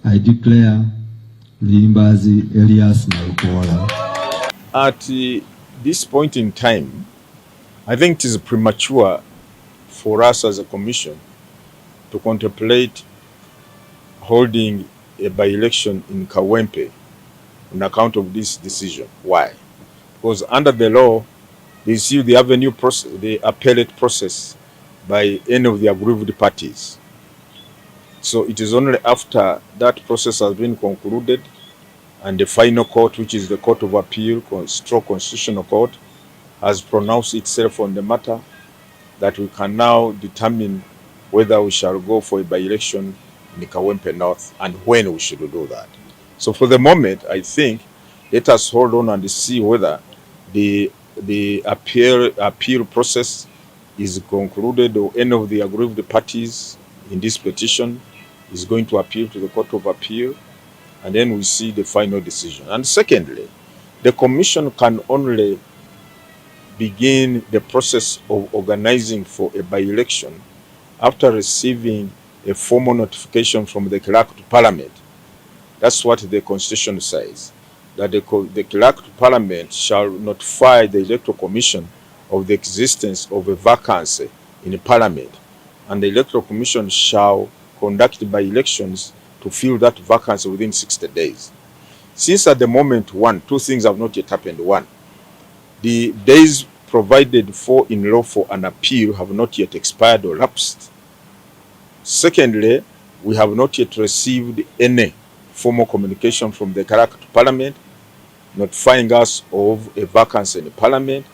I declare Limbazi Elias Nakukoola. At this point in time, I think it is premature for us as a commission to contemplate holding a by-election in Kawempe on account of this decision. Why? Because under the law, they see the avenue process, the appellate process by any of the aggrieved parties. So it is only after that process has been concluded and the final court, which is the Court of Appeal, Constitutional Court, has pronounced itself on the matter, that we can now determine whether we shall go for a by-election in Kawempe North and when we should do that. So for the moment, I think let us hold on and see whether the appeal process is concluded or any of the aggrieved parties in this petition is going to appeal to the Court of Appeal, and then we see the final decision. And secondly, the Commission can only begin the process of organizing for a by-election after receiving a formal notification from the Clerk to Parliament. That's what the Constitution says, that the Clerk to Parliament shall notify the Electoral Commission of the existence of a vacancy in the Parliament, and the Electoral Commission shall conduct by-elections to fill that vacancy within 60 days. Since at the moment, two things have not yet happened. One, the days provided for in law for an appeal have not yet expired or lapsed. Secondly, we have not yet received any formal communication from the Clerk to Parliament notifying us of a vacancy in the Parliament.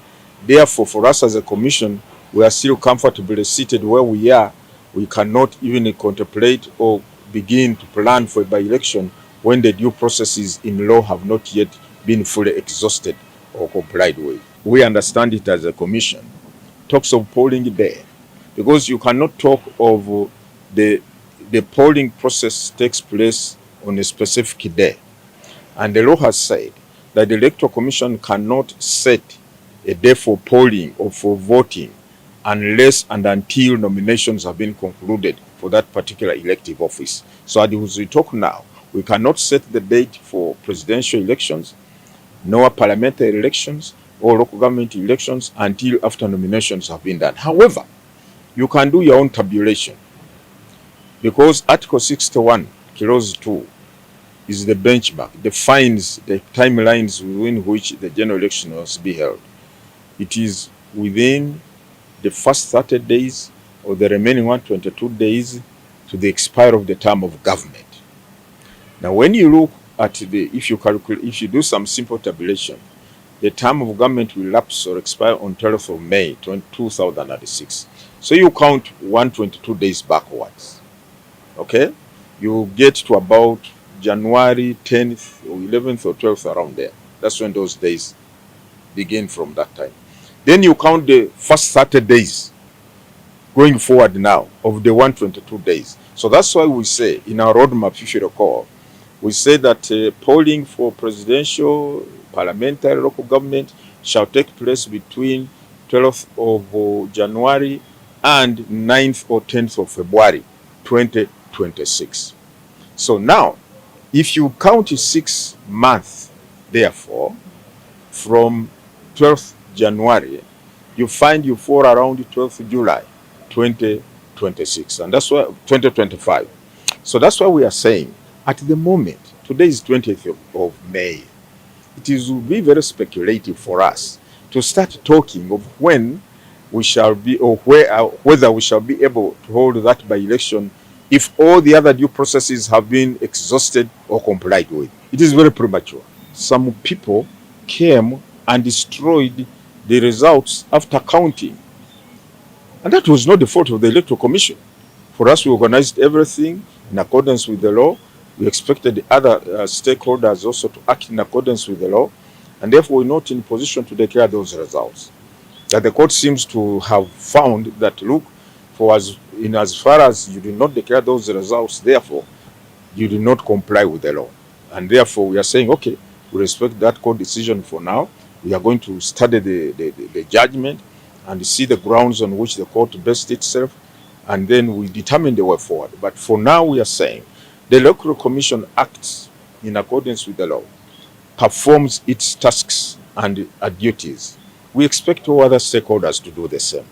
Therefore, for us as a commission, we are still comfortably seated where we are. We cannot even contemplate or begin to plan for a by-election when the due processes in law have not yet been fully exhausted or complied with. We understand it as a commission. Talks of polling there, because you cannot talk of the polling process takes place on a specific day. And the law has said that the Electoral Commission cannot set a day for polling or for voting unless and until nominations have been concluded for that particular elective office. So as we talk now, we cannot set the date for presidential elections, nor parliamentary elections or local government elections until after nominations have been done. However, you can do your own tabulation, because Article 61, Clause 2, is the benchmark, defines the timelines within which the general election must be held. It is within the first 30 days or the remaining 122 days to the expiry of the term of government. Now, when you look at if you do some simple tabulation, the term of government will lapse or expire on 12th of May 2006. So you count 122 days backwards. Okay? You get to about January 10th or 11th or 12th, around there. That's when those days begin from that time. Then you count the first 30 days going forward now of the 122 days. So that's why we say in our roadmap, if you recall, we say that polling for presidential, parliamentary, local government shall take place between 12th of January and 9th or 10th of February 2026. So now, if you count 6 months, therefore, from 12th January, you find you fall around 12th July 2026, and that's why 2025. So that's why we are saying at the moment, today is 20th of May. It will be very speculative for us to start talking of when we shall be, or whether we shall be able to hold that by-election if all the other due processes have been exhausted or complied with. It is very premature. Some people came and destroyed the results after counting. And that was not the fault of the Electoral Commission. For us, we organized everything in accordance with the law. We expected the other stakeholders also to act in accordance with the law, and therefore we're not in position to declare those results. That the court seems to have found that, look, as far as you did not declare those results, therefore you did not comply with the law. And therefore we are saying, okay, we respect that court decision for now. We are going to study the judgment and see the grounds on which the court based itself, and then we determine the way forward. But for now, we are saying The Electoral Commission acts in accordance with the law, performs its tasks and duties. We expect all other stakeholders to do the same.